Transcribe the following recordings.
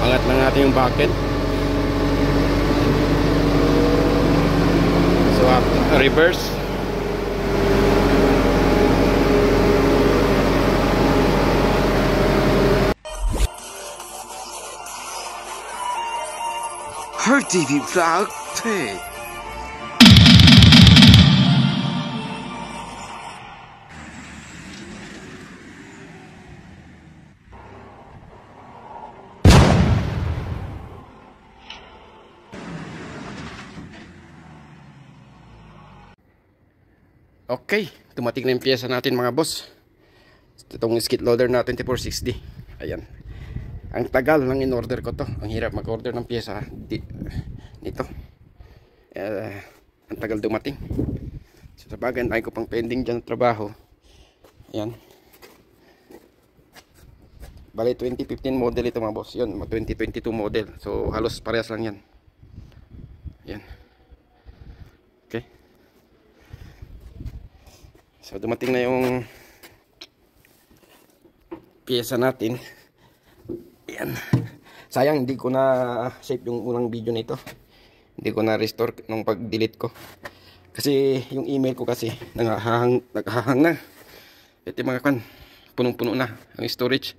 Angat na natin yung bucket. So reverse. Her TV vlog tay. Okay, dumating na yung pyesa natin mga boss. Itong skid loader na 2460. Ayan. Ang tagal ng in-order ko to. Ang hirap mag-order ng pyesa nito. Ang tagal dumating. So, sa bagay, ay ko pang pending dyan trabaho. Ayan. Bali 2015 model ito mga boss. Yun, 2022 model. So halos parehas lang yan. Ayan. Okay. So dumating na yung pyesa natin. Ayan. Sayang hindi ko na save yung unang video nito. Hindi ko na restore nung pag-delete ko. Kasi yung email ko kasi naghahang na. Ito mga kan, punong-puno na ang storage.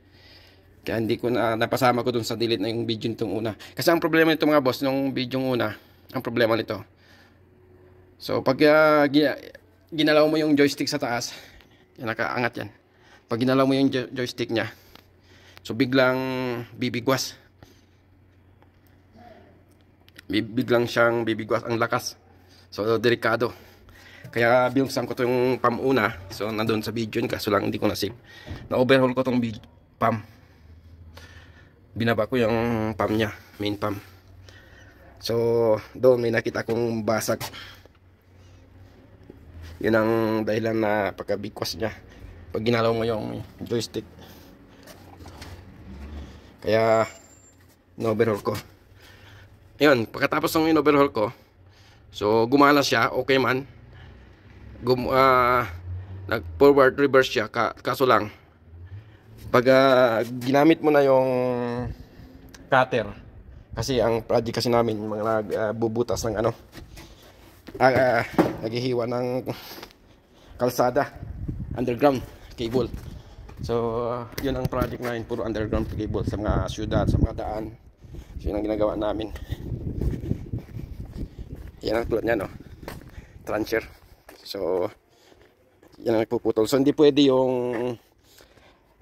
Kaya hindi ko na napasama ko dun sa delete na yung video nitong una. Kasi ang problema nito mga boss, nung video una, ang problema nito. So pag ginalaw mo yung joystick sa taas, yan, nakaangat yan. Pag ginalaw mo yung joystick nya, so biglang bibigwas. Biglang siyang bibigwas, ang lakas. So delikado. Kaya binuksan ko to yung PAM una. So nandun sa video yun, kaso lang hindi ko na save. Na overhaul ko tong PAM. Binaba ko yung PAM nya, main PAM. So doon may nakita kong basag. Yun ang dahilan na pagkabigwas nya pag ginalaw mo yung joystick. Kaya in-overhaul ko. Yun, pagkatapos ng in-overhaul ko, so gumana siya, okay man. Nag forward reverse siya, kaso lang pag ginamit mo na yung cutter, kasi ang project kasi namin mga nagbubutas ng ano, naghihiwa ng kalsada, underground cable. So yun ang project namin, puro underground cable sa mga syudad, sa mga daan. So yun ang ginagawa namin. Yan ang tulad niya, no? Trencher. So yan ang nagpuputol. So hindi pwede yung,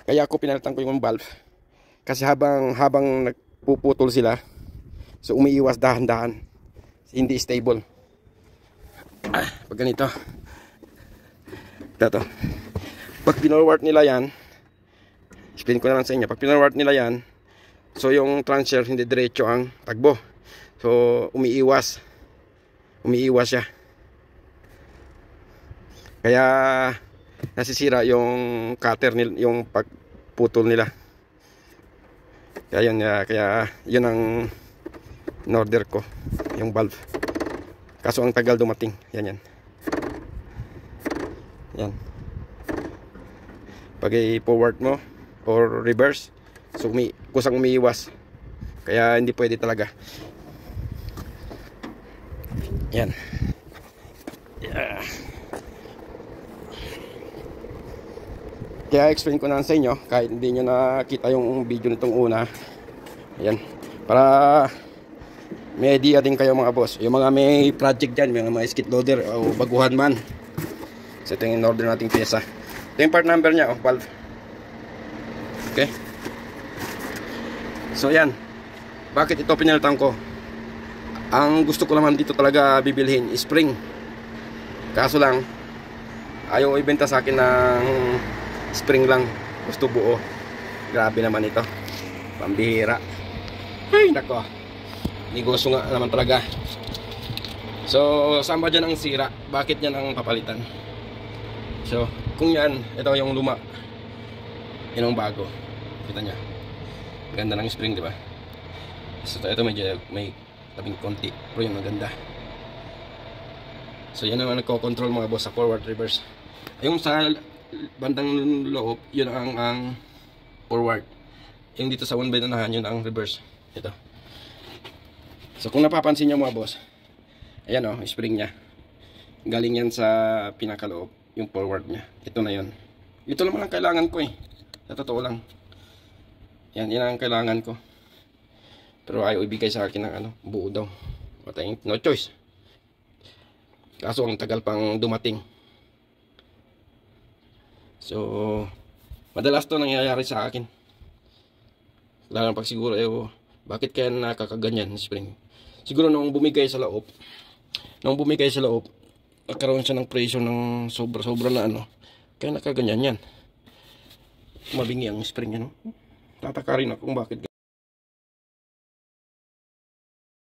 kaya ako pinalitan ko yung valve. Kasi habang nagpuputol sila, so umiiwas dahan-dahan. Hindi stable. Pag ganito. Ito. Pag pinorward nila yan, explain ko na lang sa inyo. Pag pinorward nila yan, so yung transfer hindi diretso ang takbo. So umiiwas siya. Kaya nasisira yung cutter nila, yung pagputol nila. Kaya yun ang in-order ko, yung valve. Kaso ang tagal dumating. Yan. Pag i-forward mo or reverse, so kusang umiiwas. Kaya hindi pwede talaga. Yan. Kaya explain ko na sa inyo, kahit hindi nyo nakita yung video nitong una. Ayan. Para may idea din kayo mga boss. Yung mga may project dyan, may mga skid loader o baguhan man. So ito yung in-order nating pyesa. Ito yung part number nya, valve. Okay. So yan. Bakit ito pinalitan ko? Ang gusto ko naman dito talaga bibilhin, spring. Kaso lang, ayaw ibenta sa akin ng spring lang. Gusto buo. Grabe naman ito. Pambihira. Ay, nako. Negosyo nga naman talaga. So, saan ba dyan ang sira? Bakit yan ang papalitan? So, kung yan, ito yung luma. Yan ang bago. Kita nyo. Ganda ng spring, di ba? So, ito medyo may tabing konti. Pero yung maganda. So, yan ang nagko-control mga boss sa forward reverse. Yung sa bandang loob, yun ang forward. Yung dito sa one by unahan, yun ang reverse. Ito. So kung napapansin nyo mga boss, ayan o, spring nya. Galing yan sa pinakaloob, yung forward nya. Ito na yun. Ito naman ang kailangan ko eh. Sa totoo lang. Yan ang kailangan ko. Pero ayaw ibigay sa akin ng ano, buo daw. No choice. Kaso ang tagal pang dumating. So, madalas to nangyayari sa akin. Lalo pag siguro, bakit kaya nakakaganyan spring? Siguro nung bumigay sa loob, nagkaroon siya ng pressure ng sobra-sobra na ano. Kaya nakaganyan yan. Mabingi ang spring yan. Tataka rin ako kung bakit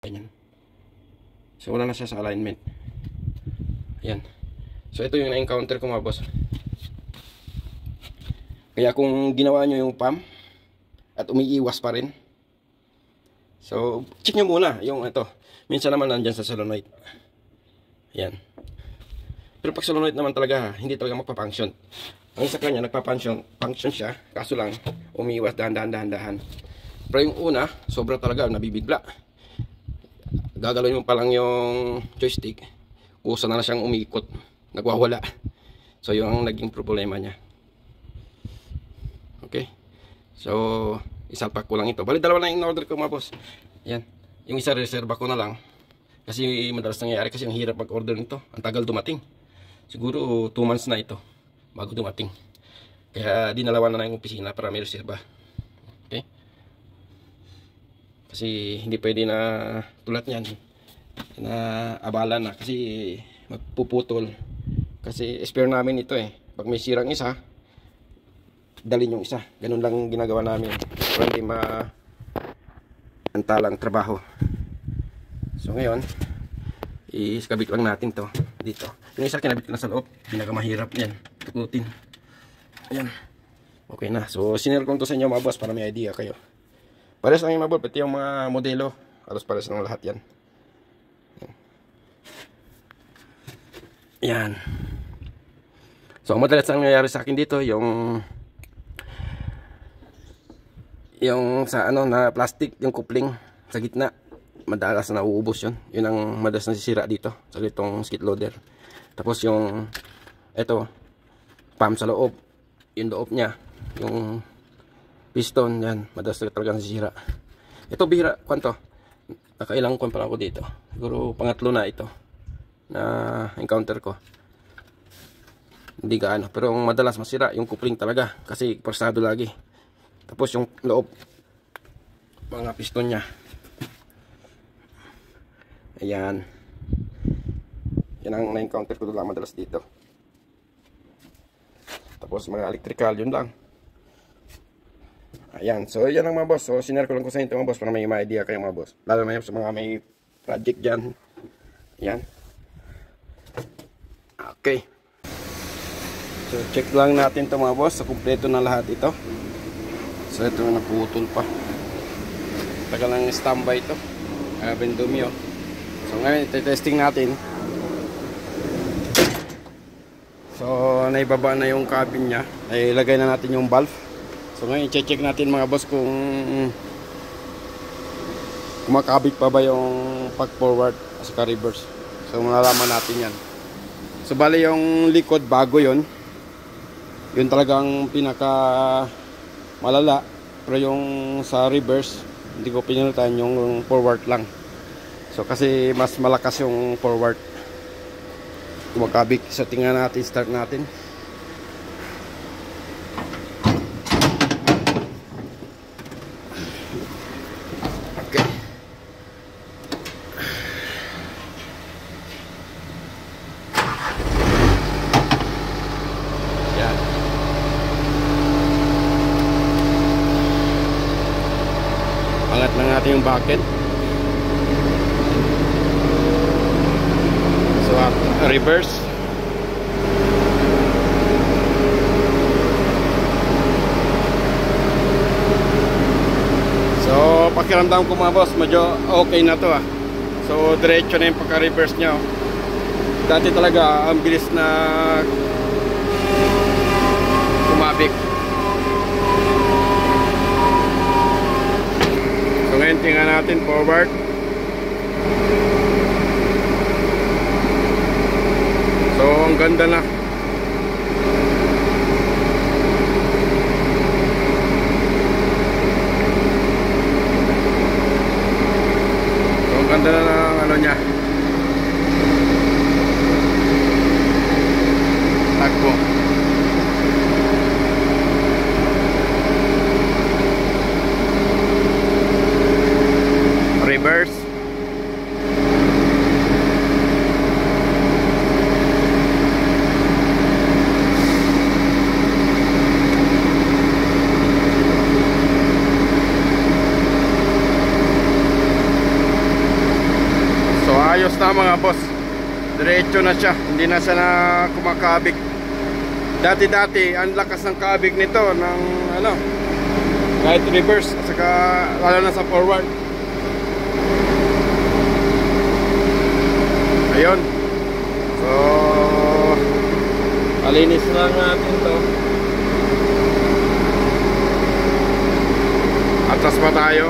ganyan. So wala na siya sa alignment. Ayan. So ito yung na-encounter ko mga boss. Kaya kung ginawa nyo yung pump at umiiwas pa rin, so check nyo muna yung ito. Minsan naman nandyan sa solenoid. Ayan. Pero pag solenoid naman talaga, hindi talaga magpa-function. Ang sa kanya, function siya. Kaso lang, umiiwas dahan-dahan. Pero yung una, sobra talaga, nabibigla. Gagalawin mo pa lang yung joystick, kusa na siyang umikot, nagwawala. So yung ang naging problema niya. Okay. So, isalpak ko lang ito. Bali, dalawa lang yung order ko mga boss. Yan. Yung isa reserva ko na lang. Kasi madalas nangyayari kasi ang hirap mag-order nito. Ang tagal dumating. Siguro 2 months na ito bago dumating. Kaya dinalawan na yung opisina para may reserva. Okay? Kasi hindi pwede na tulad niyan na abala na kasi magpuputol. Kasi spare namin ito eh. Pag may sirang isa, dalhin yung isa. Ganun lang ginagawa namin para hindi antalang trabaho. So ngayon, iskabit lang natin to dito. Yung isa kinabit ko na sa loob, pinakamahirap yan, tukutin. Ayan, okay na. So sinare ko to sa inyo mga boss para may idea kayo. Pares lang yung mga boss, pati yung mga modelo, halos pares lang lahat yan. Ayan. So ang madalas ang nangyayari sa akin dito, yung sa ano na plastic, yung coupling sa gitna, madalas na nauubos yun. Yun ang madalas nasisira dito sa itong skid loader. Tapos yung eto, pump sa loob, yung loob nya, yung piston yan, madalas talaga nasisira. Ito bihira, kwanto? Nakailang kwan pa lang ako dito. Siguro pangatlo na ito na encounter ko. Hindi gaano, pero ang madalas masira yung coupling talaga kasi forsado lagi. Tapos yung loob, mga piston nya. Ayan. Yan ang na-encounter ko lang madalas dito. Tapos mga electrical, yun lang. Ayan. So yan ang mga boss. So sinare ko lang ko sa inyo mga boss para may idea kayo mga boss. Lalo na sa mga may project dyan. Ayan. Okay. So check lang natin ito mga boss. So kumpleto na lahat ito. So ito naputol pa. Tagal lang standby ito. Bendumi oh. So ngayon iti-testing natin. So naibaba na yung cabin nya. Ilagay na natin yung valve. So ngayon i-check natin mga boss kung kumakabit pa ba yung pag forward at saka reverse. So malalaman natin yan. So bali yung likod bago yon. Yun talagang pinaka malala. Pero yung sa reverse hindi ko pinilitan, yung forward lang. So kasi mas malakas yung forward kumakabit. So tingnan natin, start natin. Okay. Yan. Angat lang natin yung bucket. So reverse. So pakiramdam ko mga boss, medyo okay na to ah. So diretso na yung pagka-reverse nya oh. Dati talaga ang bilis na kumabik. So ngayon tingnan natin forward. So ang ganda na. So ang ganda na ng ano niya, takbo. Reverse. So ayos na mga boss. Diretso na siya. Hindi na siya na kumakabig. Dati ang lakas ng kabig nito ng ano, kahit reverse at saka lalo na sa forward. Ayun. So alinis lang natin to. Atas pa tayo.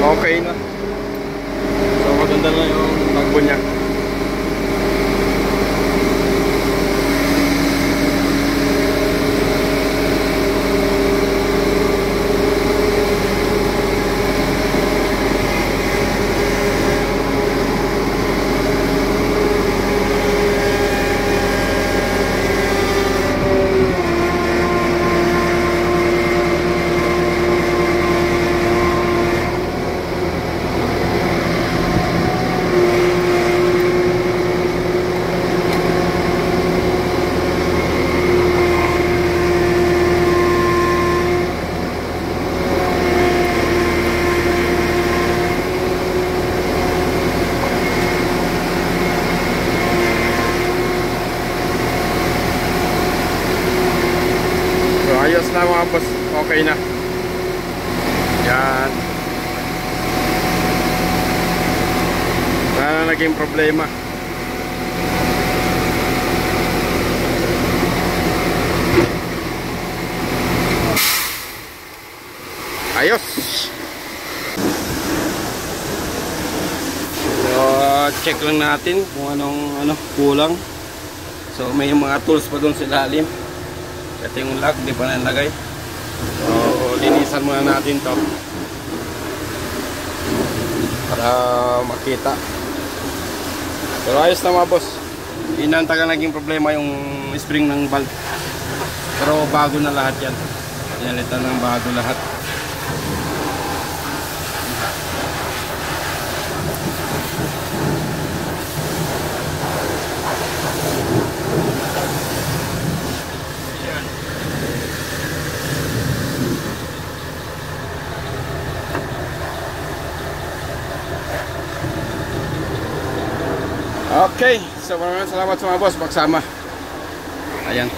Okay na. So maganda na yung takbo niya. Ayos na mga boss, okay na. Yan. Wala na naging problema. Ayos. So check lang natin kung anong kulang. So may mga tools pa doon sa ilalim. Ito yung lock, di pa nalagay. So linisan muna natin to para makita. Pero ayos na mga boss. Inantaga naging problema yung spring ng valve. Pero bago na lahat yan. Pinalitan ng bago lahat. Okay, so maraming salamat sa mga boss pagsama. Ayan.